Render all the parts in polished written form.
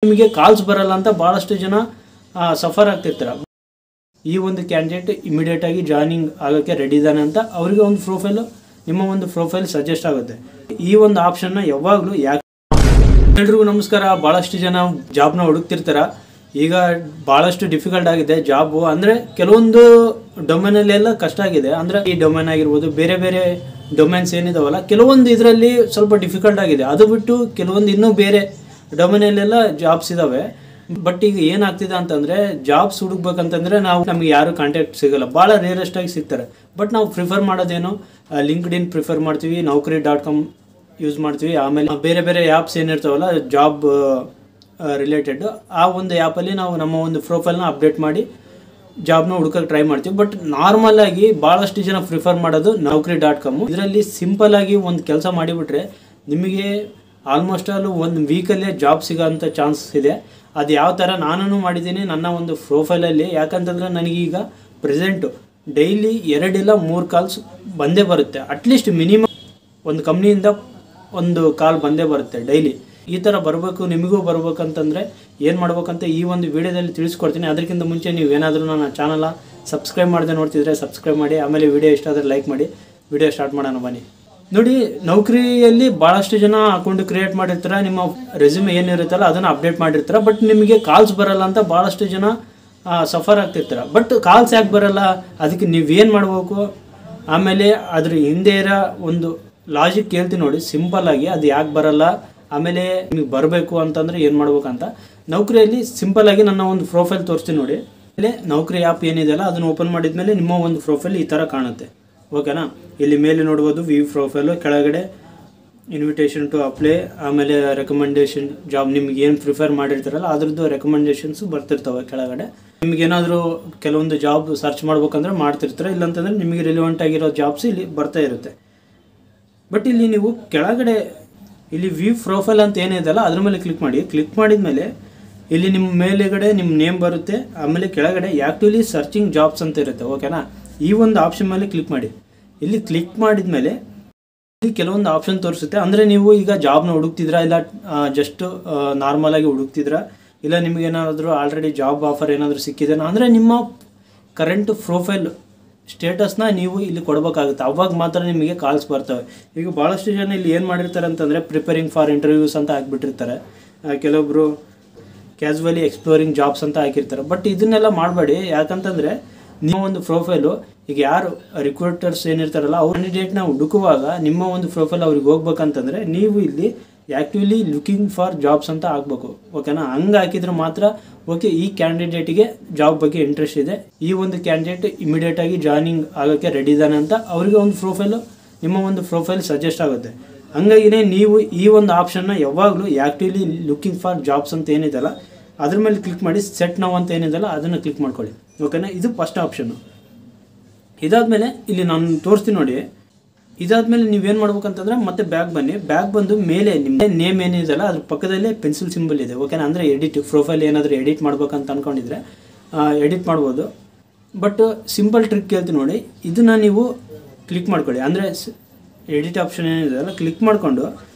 ನಿಮಗೆ ಕಾಲ್ಸ್ ಬರಲ್ಲ ಅಂತ ಭಾಳಷ್ಟು ಜನ ಸಫರ್ ಆಗ್ತಿರ್ತಾರೆ. ಈ ಒಂದು ಕ್ಯಾಂಡಿಡೇಟ್ ಇಮಿಡಿಯೇಟ್ ಆಗಿ ಜಾಯ್ನಿಂಗ್ ಆಗೋಕ್ಕೆ ರೆಡಿ ಇದ್ದಾನೆ ಅಂತ ಅವರಿಗೆ ಒಂದು ಪ್ರೊಫೈಲು, ನಿಮ್ಮ ಒಂದು ಪ್ರೊಫೈಲ್ ಸಜೆಸ್ಟ್ ಆಗುತ್ತೆ. ಈ ಒಂದು ಆಪ್ಷನ್ನ ಯಾವಾಗಲೂ ಯಾಕೆ ಎಲ್ರಿಗೂ ನಮಸ್ಕಾರ. ಭಾಳಷ್ಟು ಜನ ಜಾಬ್ನ ಹುಡುಕ್ತಿರ್ತಾರೆ. ಈಗ ಭಾಳಷ್ಟು ಡಿಫಿಕಲ್ಟ್ ಆಗಿದೆ ಜಾಬು. ಅಂದರೆ ಕೆಲವೊಂದು ಡೊಮೇನಲ್ಲೆಲ್ಲ ಕಷ್ಟ ಆಗಿದೆ. ಅಂದರೆ ಈ ಡೊಮೇನ್ ಆಗಿರ್ಬೋದು, ಬೇರೆ ಬೇರೆ ಡೊಮೇನ್ಸ್ ಏನಿದಾವಲ್ಲ, ಕೆಲವೊಂದು ಇದರಲ್ಲಿ ಸ್ವಲ್ಪ ಡಿಫಿಕಲ್ಟ್ ಆಗಿದೆ. ಅದು ಬಿಟ್ಟು ಕೆಲವೊಂದು ಇನ್ನೂ ಬೇರೆ ಡೊಮೇನಲ್ಲೆಲ್ಲ ಜಾಬ್ಸ್ ಇದ್ದಾವೆ. ಬಟ್ ಈಗ ಏನಾಗ್ತಿದೆ ಅಂತಂದರೆ, ಜಾಬ್ಸ್ ಹುಡುಕ್ಬೇಕಂತಂದರೆ ನಮಗೆ ಯಾರು ಕಾಂಟ್ಯಾಕ್ಟ್ ಸಿಗೋಲ್ಲ, ಭಾಳ ರೇರೆಸ್ಟಾಗಿ ಸಿಗ್ತಾರೆ. ಬಟ್ ನಾವು ಪ್ರಿಫರ್ ಮಾಡೋದೇನು, ಲಿಂಕ್ಡ್ಇನ್ ಪ್ರಿಫರ್ ಮಾಡ್ತೀವಿ, Naukri.com ಯೂಸ್ ಮಾಡ್ತೀವಿ. ಆಮೇಲೆ ಬೇರೆ ಬೇರೆ ಆ್ಯಪ್ಸ್ ಏನಿರ್ತಾವಲ್ಲ ಜಾಬ್ ರಿಲೇಟೆಡ್, ಆ ಒಂದು ಆ್ಯಪಲ್ಲಿ ನಾವು ನಮ್ಮ ಒಂದು ಪ್ರೊಫೈಲ್ನ ಅಪ್ಡೇಟ್ ಮಾಡಿ ಜಾಬ್ನ ಹುಡುಕಕ್ಕೆ ಟ್ರೈ ಮಾಡ್ತೀವಿ. ಬಟ್ ನಾರ್ಮಲ್ ಆಗಿ ಭಾಳಷ್ಟು ಜನ ಪ್ರಿಫರ್ ಮಾಡೋದು Naukri.com. ಇದರಲ್ಲಿ ಸಿಂಪಲ್ ಆಗಿ ಒಂದು ಕೆಲಸ ಮಾಡಿಬಿಟ್ರೆ ನಿಮಗೆ ಆಲ್ಮೋಸ್ಟ್ ಆಲ್ ಒಂದು ವೀಕಲ್ಲೇ ಜಾಬ್ ಸಿಗೋಂಥ ಚಾನ್ಸ್ ಇದೆ. ಅದು ಯಾವ ಥರ ನಾನು ಮಾಡಿದ್ದೀನಿ ನನ್ನ ಒಂದು ಪ್ರೊಫೈಲಲ್ಲಿ. ಯಾಕಂತಂದರೆ ನನಗೀಗ ಪ್ರೆಸೆಂಟು ಡೈಲಿ 2 ಇಲ್ಲ 3 ಕಾಲ್ಸ್ ಬಂದೇ ಬರುತ್ತೆ. ಅಟ್ಲೀಸ್ಟ್ ಮಿನಿಮಮ್ ಒಂದು ಕಂಪ್ನಿಯಿಂದ ಒಂದು ಕಾಲ್ ಬಂದೇ ಬರುತ್ತೆ ಡೈಲಿ. ಈ ಥರ ಬರಬೇಕು, ನಿಮಗೂ ಬರ್ಬೇಕಂತಂದರೆ ಏನು ಮಾಡ್ಬೇಕಂತ ಈ ಒಂದು ವಿಡಿಯೋದಲ್ಲಿ ತಿಳಿಸ್ಕೊಡ್ತೀನಿ. ಅದಕ್ಕಿಂತ ಮುಂಚೆ ನೀವು ಏನಾದರೂ ನನ್ನ ಚಾನಲ ಸಬ್ಸ್ಕ್ರೈಬ್ ಮಾಡದೆ ನೋಡ್ತಿದ್ರೆ ಸಬ್ಸ್ಕ್ರೈಬ್ ಮಾಡಿ. ಆಮೇಲೆ ವಿಡಿಯೋ ಇಷ್ಟ ಆದರೆ ಲೈಕ್ ಮಾಡಿ. ವಿಡಿಯೋ ಸ್ಟಾರ್ಟ್ ಮಾಡೋಣ ಬನ್ನಿ. ನೋಡಿ, ನೌಕರಿಯಲ್ಲಿ ಭಾಳಷ್ಟು ಜನ ಅಕೌಂಟ್ ಕ್ರಿಯೇಟ್ ಮಾಡಿರ್ತಾರೆ, ನಿಮ್ಮ ರೆಸ್ಯೂಮೆ ಏನಿರುತ್ತಲ್ಲ ಅದನ್ನು ಅಪ್ಡೇಟ್ ಮಾಡಿರ್ತಾರೆ. ಬಟ್ ನಿಮಗೆ ಕಾಲ್ಸ್ ಬರಲ್ಲ ಅಂತ ಭಾಳಷ್ಟು ಜನ ಸಫರ್ ಆಗ್ತಿರ್ತಾರೆ. ಬಟ್ ಕಾಲ್ಸ್ ಯಾಕೆ ಬರಲ್ಲ, ಅದಕ್ಕೆ ನೀವೇನು ಮಾಡಬೇಕು, ಆಮೇಲೆ ಅದ್ರ ಹಿಂದೆ ಇರೋ ಒಂದು ಲಾಜಿಕ್ ಹೇಳ್ತೀನಿ ನೋಡಿ ಸಿಂಪಲ್ಲಾಗಿ, ಅದು ಯಾಕೆ ಬರಲ್ಲ, ಆಮೇಲೆ ನಿಮಗೆ ಬರಬೇಕು ಅಂತಂದರೆ ಏನು ಮಾಡ್ಬೇಕಂತ. ನೌಕರಿಯಲ್ಲಿ ಸಿಂಪಲ್ಲಾಗಿ ನನ್ನ ಒಂದು ಪ್ರೊಫೈಲ್ ತೋರಿಸ್ತೀನಿ ನೋಡಿ. ಆಮೇಲೆ ನೌಕರಿ ಆ್ಯಪ್ ಏನಿದೆಯಲ್ಲ ಅದನ್ನು ಓಪನ್ ಮಾಡಿದ್ಮೇಲೆ ನಿಮ್ಮ ಒಂದು ಪ್ರೊಫೈಲ್ ಈ ಥರ ಕಾಣುತ್ತೆ. ಓಕೆನಾ. ಇಲ್ಲಿ ಮೇಲೆ ನೋಡ್ಬೋದು ವ್ಯೂ ಪ್ರೊಫೈಲು, ಕೆಳಗಡೆ ಇನ್ವಿಟೇಷನ್ ಟು ಅಪ್ಲೈ, ಆಮೇಲೆ ರೆಕಮೆಂಡೇಷನ್ ಜಾಬ್, ನಿಮ್ಗೆ ಏನು ಪ್ರಿಫರ್ ಮಾಡಿರ್ತಾರಲ್ಲ ಅದ್ರದ್ದು ರೆಕಮೆಂಡೇಷನ್ಸು ಬರ್ತಿರ್ತವೆ ಕೆಳಗಡೆ. ನಿಮಗೇನಾದರೂ ಕೆಲವೊಂದು ಜಾಬ್ ಸರ್ಚ್ ಮಾಡ್ಬೇಕಂದ್ರೆ ಮಾಡ್ತಿರ್ತಾರೆ, ಇಲ್ಲಾಂತಂದರೆ ನಿಮಗೆ ರಿಲೆವೆಂಟ್ ಆಗಿರೋ ಜಾಬ್ಸ್ ಇಲ್ಲಿ ಬರ್ತಾ ಇರುತ್ತೆ. ಬಟ್ ಇಲ್ಲಿ ನೀವು ಕೆಳಗಡೆ ಇಲ್ಲಿ ವ್ಯೂ ಪ್ರೊಫೈಲ್ ಅಂತ ಏನಿದೆಯಲ್ಲ ಅದ್ರ ಮೇಲೆ ಕ್ಲಿಕ್ ಮಾಡಿ. ಕ್ಲಿಕ್ ಮಾಡಿದ ಮೇಲೆ ಇಲ್ಲಿ ನಿಮ್ಮ ಮೇಲೆಗಡೆ ನಿಮ್ಮ ನೇಮ್ ಬರುತ್ತೆ, ಆಮೇಲೆ ಕೆಳಗಡೆ ಆ್ಯಕ್ಟಿವ್ಲಿ ಸರ್ಚಿಂಗ್ ಜಾಬ್ಸ್ ಅಂತ ಇರುತ್ತೆ. ಓಕೆನಾ. ಈ ಒಂದು ಆಪ್ಷನ್ ಮೇಲೆ ಕ್ಲಿಕ್ ಮಾಡಿ. ಇಲ್ಲಿ ಕ್ಲಿಕ್ ಮಾಡಿದ ಮೇಲೆ ಇಲ್ಲಿ ಕೆಲವೊಂದು ಆಪ್ಷನ್ ತೋರಿಸುತ್ತೆ. ಅಂದರೆ ನೀವು ಈಗ ಜಾಬ್ನ ಹುಡುಕ್ತಿದ್ರಾ, ಇಲ್ಲ ಜಸ್ಟ್ ನಾರ್ಮಲಾಗಿ ಹುಡುಕ್ತಿದ್ರಾ, ಇಲ್ಲ ನಿಮಗೇನಾದರೂ ಆಲ್ರೆಡಿ ಜಾಬ್ ಆಫರ್ ಏನಾದರೂ ಸಿಕ್ಕಿದೆನಾ, ಅಂದರೆ ನಿಮ್ಮ ಕರೆಂಟ್ ಪ್ರೊಫೈಲ್ ಸ್ಟೇಟಸ್ನ ನೀವು ಇಲ್ಲಿ ಕೊಡಬೇಕಾಗುತ್ತೆ. ಅವಾಗ ಮಾತ್ರ ನಿಮಗೆ ಕಾಲ್ಸ್ ಬರ್ತವೆ. ಈಗ ಭಾಳಷ್ಟು ಜನ ಇಲ್ಲಿ ಏನು ಮಾಡಿರ್ತಾರೆ ಅಂತಂದರೆ, ಪ್ರಿಪೇರಿಂಗ್ ಫಾರ್ ಇಂಟರ್ವ್ಯೂಸ್ ಅಂತ ಹಾಕಿಬಿಟ್ಟಿರ್ತಾರೆ, ಕೆಲವೊಬ್ಬರು ಕ್ಯಾಸುವಲಿ ಎಕ್ಸ್ಪ್ಲೋರಿಂಗ್ ಜಾಬ್ಸ್ ಅಂತ ಹಾಕಿರ್ತಾರೆ. ಬಟ್ ಇದನ್ನೆಲ್ಲ ಮಾಡಬೇಡಿ. ಯಾಕಂತಂದರೆ ನಿಮ್ಮ ಒಂದು ಪ್ರೊಫೈಲು ಈಗ ಯಾರು ರಿಕ್ರೂಟರ್ಸ್ ಏನಿರ್ತಾರಲ್ಲ ಅವ್ರ ಕ್ಯಾಂಡಿಡೇಟ್ನ ಹುಡುಕುವಾಗ ನಿಮ್ಮ ಒಂದು ಪ್ರೊಫೈಲ್ ಅವ್ರಿಗೆ ಹೋಗ್ಬೇಕಂತಂದರೆ ನೀವು ಇಲ್ಲಿ ಆ್ಯಕ್ಟಿವ್ಲಿ ಲುಕಿಂಗ್ ಫಾರ್ ಜಾಬ್ಸ್ ಅಂತ ಹಾಕ್ಬೇಕು. ಓಕೆನಾ. ಹಂಗೆ ಹಾಕಿದ್ರೆ ಮಾತ್ರ ಓಕೆ, ಈ ಕ್ಯಾಂಡಿಡೇಟಿಗೆ ಜಾಬ್ ಬಗ್ಗೆ ಇಂಟ್ರೆಸ್ಟ್ ಇದೆ, ಈ ಒಂದು ಕ್ಯಾಂಡಿಡೇಟ್ ಇಮಿಡಿಯೇಟಾಗಿ ಜಾಯ್ನಿಂಗ್ ಆಗೋಕ್ಕೆ ರೆಡಿ ಇದ್ದಾನೆ ಅಂತ ಅವರಿಗೆ ಒಂದು ಪ್ರೊಫೈಲು, ನಿಮ್ಮ ಒಂದು ಪ್ರೊಫೈಲ್ ಸಜೆಸ್ಟ್ ಆಗುತ್ತೆ. ಹಂಗಾಗಿನೇ ನೀವು ಈ ಒಂದು ಆಪ್ಷನ್ನ ಯಾವಾಗಲೂ ಆ್ಯಕ್ಟಿವ್ಲಿ ಲುಕಿಂಗ್ ಫಾರ್ ಜಾಬ್ಸ್ ಅಂತ ಏನಿದೆಯಲ್ಲ ಅದ್ರ ಮೇಲೆ ಕ್ಲಿಕ್ ಮಾಡಿ. ಸೆಟ್ ನಾವು ಅಂತ ಏನಿದೆಯಲ್ಲ ಅದನ್ನು ಕ್ಲಿಕ್ ಮಾಡ್ಕೊಳ್ಳಿ. ಓಕೆನಾ. ಇದು ಫಸ್ಟ್ ಆಪ್ಷನ್ನು. ಇದಾದಮೇಲೆ ಇಲ್ಲಿ ನಾನು ತೋರಿಸ್ತೀನಿ ನೋಡಿ. ಇದಾದಮೇಲೆ ನೀವೇನು ಮಾಡ್ಬೇಕಂತಂದರೆ ಮತ್ತೆ ಬ್ಯಾಗ್ ಬನ್ನಿ. ಬ್ಯಾಗ್ ಬಂದು ಮೇಲೆ ನಿಮ್ಮ ನೇಮ್ ಏನಿದೆಯಲ್ಲ ಅದ್ರ ಪಕ್ಕದಲ್ಲೇ ಪೆನ್ಸಿಲ್ ಸಿಂಬಲ್ ಇದೆ. ಓಕೆನಾ. ಅಂದರೆ ಎಡಿಟ್ ಪ್ರೊಫೈಲ್ ಏನಾದರೂ ಎಡಿಟ್ ಮಾಡ್ಬೇಕಂತ ಅಂದ್ಕೊಂಡಿದ್ರೆ ಎಡಿಟ್ ಮಾಡ್ಬೋದು. ಬಟ್ ಸಿಂಪಲ್ ಟ್ರಿಕ್ ಹೇಳ್ತೀನಿ ನೋಡಿ. ಇದನ್ನು ನೀವು ಕ್ಲಿಕ್ ಮಾಡ್ಕೊಳ್ಳಿ. ಅಂದರೆ ಎಡಿಟ್ ಆಪ್ಷನ್ ಏನಿದೆಯಲ್ಲ ಕ್ಲಿಕ್ ಮಾಡಿಕೊಂಡು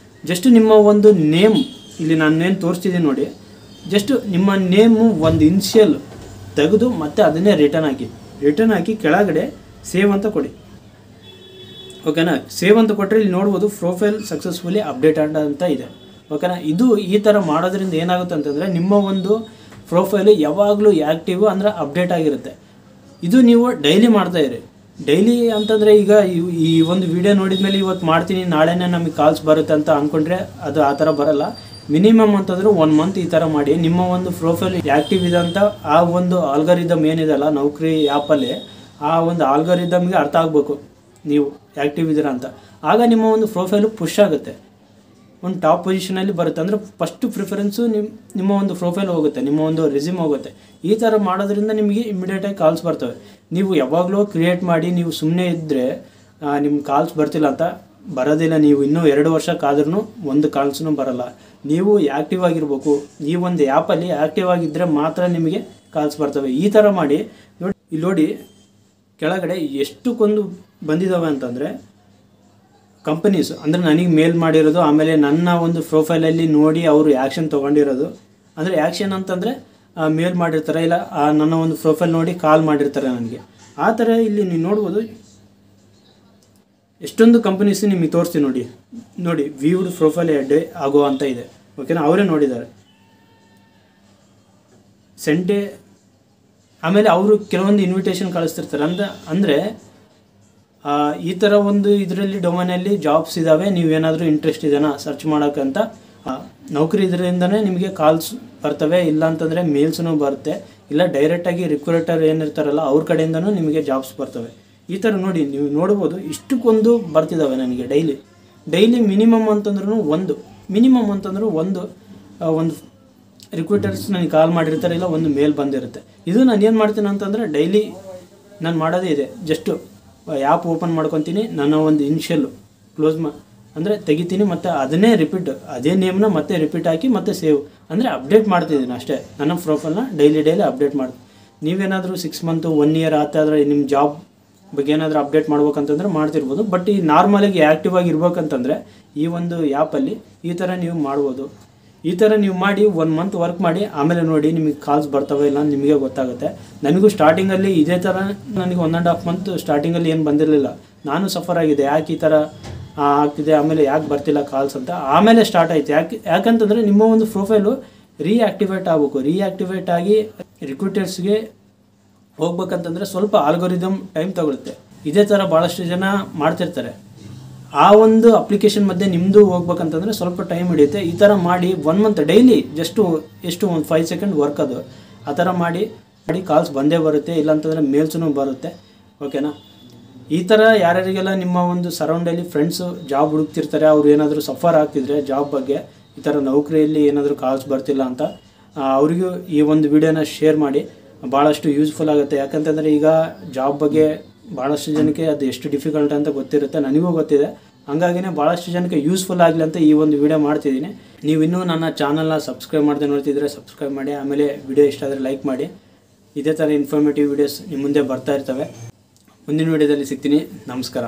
ಜಸ್ಟ್ ನಿಮ್ಮ ಒಂದು ನೇಮ್, ಇಲ್ಲಿ ನಾನು ನೇಮ್ ತೋರಿಸ್ತಿದ್ದೀನಿ ನೋಡಿ, ಜಸ್ಟ್ ನಿಮ್ಮ ನೇಮು ಒಂದು ಇನ್ಷಿಯಲ್ ತೆಗೆದು ಮತ್ತೆ ಅದನ್ನೇ ರಿಟರ್ನ್ ಹಾಕಿ ಕೆಳಗಡೆ ಸೇವ್ ಅಂತ ಕೊಡಿ. ಓಕೆನಾ. ಸೇವ್ ಅಂತ ಕೊಟ್ಟರೆ ಇಲ್ಲಿ ನೋಡ್ಬೋದು ಪ್ರೊಫೈಲ್ ಸಕ್ಸಸ್ಫುಲಿ ಅಪ್ಡೇಟ್ ಅಂತ ಇದೆ. ಓಕೆನಾ. ಇದು ಈ ಥರ ಮಾಡೋದ್ರಿಂದ ಏನಾಗುತ್ತೆ ಅಂತಂದರೆ ನಿಮ್ಮ ಒಂದು ಪ್ರೊಫೈಲು ಯಾವಾಗಲೂ ಆ್ಯಕ್ಟಿವ್ ಅಂದರೆ ಅಪ್ಡೇಟ್ ಆಗಿರುತ್ತೆ. ಇದು ನೀವು ಡೈಲಿ ಮಾಡ್ತಾಯಿರಿ. ಡೈಲಿ ಅಂತಂದರೆ ಈಗ ಈ ಒಂದು ವಿಡಿಯೋ ನೋಡಿದ ಮೇಲೆ ಇವತ್ತು ಮಾಡ್ತೀನಿ, ನಾಳೆನೇ ನಮಗೆ ಕಾಲ್ಸ್ ಬರುತ್ತೆ ಅಂತ ಅಂದ್ಕೊಂಡ್ರೆ ಅದು ಆ ಥರ ಬರಲ್ಲ. ಮಿನಿಮಮ್ ಅಂತಂದರೆ 1 ಮಂತ್ ಈ ಥರ ಮಾಡಿ. ನಿಮ್ಮ ಒಂದು ಪ್ರೊಫೈಲ್ ಆ್ಯಕ್ಟಿವ್ ಇದೆ ಅಂತ ಆ ಒಂದು ಆಲ್ಗರಿದಮ್ ಏನಿದೆಯಲ್ಲ ನೌಕರಿ ಆ್ಯಪಲ್ಲಿ, ಆ ಒಂದು ಆಲ್ಗರಿದಮ್ಗೆ ಅರ್ಥ ಆಗಬೇಕು ನೀವು ಆ್ಯಕ್ಟಿವ್ ಇದ್ದೀರಾ ಅಂತ. ಆಗ ನಿಮ್ಮ ಒಂದು ಪ್ರೊಫೈಲು ಪುಷ್ ಆಗುತ್ತೆ, ಒಂದು ಟಾಪ್ ಪೊಸಿಷನಲ್ಲಿ ಬರುತ್ತೆ. ಅಂದರೆ ಫಸ್ಟು ಪ್ರಿಫರೆನ್ಸು ನಿಮ್ಮ ಒಂದು ಪ್ರೊಫೈಲ್ ಹೋಗುತ್ತೆ, ನಿಮ್ಮ ಒಂದು ರೆಸ್ಯೂಮ್ ಹೋಗುತ್ತೆ. ಈ ಥರ ಮಾಡೋದ್ರಿಂದ ನಿಮಗೆ ಇಮಿಡಿಯೇಟಾಗಿ ಕಾಲ್ಸ್ ಬರ್ತವೆ. ನೀವು ಯಾವಾಗಲೂ ಕ್ರಿಯೇಟ್ ಮಾಡಿ ನೀವು ಸುಮ್ಮನೆ ಇದ್ದರೆ ನಿಮ್ಮ ಕಾಲ್ಸ್ ಬರ್ತಿಲ್ಲ ಅಂತ ಬರೋದಿಲ್ಲ. ನೀವು ಇನ್ನೂ 2 ವರ್ಷ ಕಾದ್ರೂ ಒಂದು ಕಾಲ್ಸ್ನೂ ಬರೋಲ್ಲ. ನೀವು ಆ್ಯಕ್ಟಿವ್ ಆಗಿರ್ಬೇಕು. ಈ ಒಂದು ಆ್ಯಪಲ್ಲಿ ಆ್ಯಕ್ಟಿವ್ ಆಗಿದ್ದರೆ ಮಾತ್ರ ನಿಮಗೆ ಕಾಲ್ಸ್ ಬರ್ತವೆ. ಈ ಥರ ಮಾಡಿ ನೋಡಿ. ಇಲ್ಲಿ ನೋಡಿ ಕೆಳಗಡೆ ಎಷ್ಟಕ್ಕೊಂದು ಬಂದಿದ್ದಾವೆ ಅಂತಂದರೆ ಕಂಪನೀಸ್, ಅಂದರೆ ನನಗೆ ಮೇಲ್ ಮಾಡಿರೋದು, ಆಮೇಲೆ ನನ್ನ ಒಂದು ಪ್ರೊಫೈಲಲ್ಲಿ ನೋಡಿ ಅವರು ಆ್ಯಕ್ಷನ್ ತೊಗೊಂಡಿರೋದು, ಅಂದರೆ ಆ್ಯಕ್ಷನ್ ಅಂತಂದರೆ ಮೇಲ್ ಮಾಡಿರ್ತಾರೆ, ಇಲ್ಲ ನನ್ನ ಒಂದು ಪ್ರೊಫೈಲ್ ನೋಡಿ ಕಾಲ್ ಮಾಡಿರ್ತಾರೆ ನನಗೆ. ಆ ಥರ ಇಲ್ಲಿ ನೀವು ನೋಡ್ಬೋದು ಎಷ್ಟೊಂದು ಕಂಪನೀಸ್ ನಿಮಗೆ ತೋರಿಸ್ತೀನಿ ನೋಡಿ ವ್ಯೂಡ್ ಪ್ರೊಫೈಲ್ ಎಡ್ ಆಗೋ ಅಂತ ಇದೆ. ಓಕೆನಾ, ಅವರೇ ನೋಡಿದ್ದಾರೆ ಸೆಂಟೆ. ಆಮೇಲೆ ಅವರು ಕೆಲವೊಂದು ಇನ್ವಿಟೇಷನ್ ಕಳಿಸ್ತಿರ್ತಾರೆ ಅಂದರೆ ಈ ಥರ ಒಂದು ಇದರಲ್ಲಿ ಡೊಮೈನಲ್ಲಿ ಜಾಬ್ಸ್ ಇದ್ದಾವೆ, ನೀವೇನಾದರೂ ಇಂಟ್ರೆಸ್ಟ್ ಇದೆನಾ ಸರ್ಚ್ ಮಾಡೋಕ್ಕಂತ. ನೌಕರಿ ಇದರಿಂದನೇ ನಿಮಗೆ ಕಾಲ್ಸ್ ಬರ್ತವೆ, ಇಲ್ಲ ಅಂತಂದರೆ ಮೇಲ್ಸ್ನೂ ಬರುತ್ತೆ, ಇಲ್ಲ ಡೈರೆಕ್ಟಾಗಿ ರಿಕ್ರೂಟರ್ ಏನಿರ್ತಾರಲ್ಲ ಅವ್ರ ಕಡೆಯಿಂದನೂ ನಿಮಗೆ ಜಾಬ್ಸ್ ಬರ್ತವೆ. ಈ ಥರ ನೋಡಿ ನೀವು ನೋಡ್ಬೋದು ಇಷ್ಟಕ್ಕೊಂದು ಬರ್ತಿದ್ದಾವೆ ನನಗೆ ಡೈಲಿ ಮಿನಿಮಮ್ ಅಂತಂದ್ರೂ ಒಂದು ರಿಕ್ರೂಟರ್ಸ್ ನನಗೆ ಕಾಲ್ ಮಾಡಿರ್ತಾರೆ, ಇಲ್ಲ ಒಂದು ಮೇಲ್ ಬಂದಿರುತ್ತೆ. ಇದು ನಾನು ಏನು ಮಾಡ್ತೀನಿ ಅಂತಂದರೆ ಡೈಲಿ ನಾನು ಮಾಡೋದೇ ಇದೆ, ಜಸ್ಟು ಆ್ಯಪ್ ಓಪನ್ ಮಾಡ್ಕೊತೀನಿ, ನನ್ನ ಒಂದು ಇನಿಷಿಯಲ್ ಕ್ಲೋಸ್ ಅಂದರೆ ತೆಗಿತೀನಿ, ಮತ್ತು ಅದನ್ನೇ ಅದೇ ನೇಮ್ನ ಮತ್ತೆ ರಿಪೀಟ್ ಹಾಕಿ ಮತ್ತೆ ಸೇವ್ ಅಂದರೆ ಅಪ್ಡೇಟ್ ಮಾಡ್ತಿದ್ದೀನಿ ಅಷ್ಟೇ. ನನ್ನ ಪ್ರೊಫೈಲ್ನ ಡೈಲಿ ಅಪ್ಡೇಟ್ ಮಾಡ್ತೀನಿ. ನೀವೇನಾದರೂ 6 ಮಂತು 1 ಇಯರ್ ಆತಾದರೆ ನಿಮ್ಮ ಜಾಬ್ ಬಗ್ಗೆ ಏನಾದರೂ ಅಪ್ಡೇಟ್ ಮಾಡ್ಬೇಕಂತಂದ್ರೆ ಮಾಡ್ತಿರ್ಬೋದು. ಬಟ್ ಈ ನಾರ್ಮಲಾಗಿ ಆ್ಯಕ್ಟಿವ್ ಆಗಿ ಇರ್ಬೇಕಂತಂದರೆ ಈ ಒಂದು ಆ್ಯಪಲ್ಲಿ ಈ ಥರ ನೀವು ಮಾಡ್ಬೋದು. ಈ ಥರ ನೀವು ಮಾಡಿ 1 ಮಂತ್ ವರ್ಕ್ ಮಾಡಿ, ಆಮೇಲೆ ನೋಡಿ ನಿಮಗೆ ಕಾಲ್ಸ್ ಬರ್ತವೆ ಇಲ್ಲ ನಿಮಗೆ ಗೊತ್ತಾಗುತ್ತೆ. ನನಗೂ ಸ್ಟಾರ್ಟಿಂಗಲ್ಲಿ ಇದೇ ಥರ ನನಗೆ 1.5 ಮಂತ್ ಸ್ಟಾರ್ಟಿಂಗಲ್ಲಿ ಏನು ಬಂದಿರಲಿಲ್ಲ, ನಾನು ಸಫರ್ ಆಗಿದೆ, ಯಾಕೆ ಈ ಥರ ಆಗ್ತಿದೆ, ಆಮೇಲೆ ಯಾಕೆ ಬರ್ತಿಲ್ಲ ಕಾಲ್ಸ್ ಅಂತ. ಆಮೇಲೆ ಸ್ಟಾರ್ಟ್ ಆಯಿತು. ಯಾಕಂತಂದರೆ ನಿಮ್ಮ ಒಂದು ಪ್ರೊಫೈಲು ರೀಆ್ಯಕ್ಟಿವೇಟ್ ಆಗಬೇಕು. ರೀಆ್ಯಕ್ಟಿವೇಟ್ ಆಗಿ ರಿಕ್ರೂಟರ್ಸ್ಗೆ ಹೋಗ್ಬೇಕಂತಂದರೆ ಸ್ವಲ್ಪ ಆಲ್ಗೋರಿದಮ್ ಟೈಮ್ ತಗೊಳುತ್ತೆ. ಇದೇ ಥರ ಭಾಳಷ್ಟು ಜನ ಮಾಡ್ತಿರ್ತಾರೆ. ಆ ಒಂದು ಅಪ್ಲಿಕೇಶನ್ ಮಧ್ಯೆ ನಿಮ್ಮದು ಹೋಗ್ಬೇಕಂತಂದರೆ ಸ್ವಲ್ಪ ಟೈಮ್ ಹಿಡಿಯುತ್ತೆ. ಈ ಥರ ಮಾಡಿ 1 ಮಂತ್ ಡೈಲಿ ಎಷ್ಟು ಒಂದು 5 ಸೆಕೆಂಡ್ ವರ್ಕ್ ಅದು, ಆ ಥರ ಮಾಡಿ ಕಾಲ್ಸ್ ಬಂದೇ ಬರುತ್ತೆ, ಇಲ್ಲಾಂತಂದರೆ ಮೇಲ್ಸೂ ಬರುತ್ತೆ. ಓಕೆನಾ, ಈ ಥರ ಯಾರ್ಯಾರಿಗೆಲ್ಲ ನಿಮ್ಮ ಒಂದು ಸರೌಂಡಲ್ಲಿ ಫ್ರೆಂಡ್ಸು ಜಾಬ್ ಹುಡುಕ್ತಿರ್ತಾರೆ, ಅವ್ರು ಏನಾದರೂ ಸಫರ್ ಆಗ್ತಿದ್ರೆ ಜಾಬ್ ಬಗ್ಗೆ, ಈ ಥರ ನೌಕರಿಯಲ್ಲಿ ಏನಾದರೂ ಕಾಲ್ಸ್ ಬರ್ತಿಲ್ಲ ಅಂತ ಅವರಿಗೂ ಈ ಒಂದು ವಿಡಿಯೋನ ಶೇರ್ ಮಾಡಿ, ಭಾಳಷ್ಟು ಯೂಸ್ಫುಲ್ ಆಗುತ್ತೆ. ಯಾಕಂತಂದರೆ ಈಗ ಜಾಬ್ ಬಗ್ಗೆ ಭಾಳಷ್ಟು ಜನಕ್ಕೆ ಅದು ಎಷ್ಟು ಡಿಫಿಕಲ್ಟ್ ಅಂತ ಗೊತ್ತಿರುತ್ತೆ, ನನಗೂ ಗೊತ್ತಿದೆ. ಹಂಗಾಗಿನೇ ಭಾಳಷ್ಟು ಜನಕ್ಕೆ ಯೂಸ್ಫುಲ್ ಆಗಲಿ ಅಂತ ಈ ಒಂದು ವಿಡಿಯೋ ಮಾಡ್ತಿದ್ದೀನಿ. ನೀವು ಇನ್ನೂ ನನ್ನ ಚಾನಲ್ನ ಸಬ್ಸ್ಕ್ರೈಬ್ ಮಾಡದೆ ನೋಡ್ತಿದ್ರೆ ಸಬ್ಸ್ಕ್ರೈಬ್ ಮಾಡಿ. ಆಮೇಲೆ ವಿಡಿಯೋ ಇಷ್ಟ ಆದರೆ ಲೈಕ್ ಮಾಡಿ. ಇದೇ ಥರ ಇನ್ಫಾರ್ಮೇಟಿವ್ ವಿಡಿಯೋಸ್ ನಿಮ್ಮ ಮುಂದೆ ಬರ್ತಾ ಇರ್ತವೆ. ಮುಂದಿನ ವಿಡಿಯೋದಲ್ಲಿ ಸಿಗ್ತೀನಿ. ನಮಸ್ಕಾರ.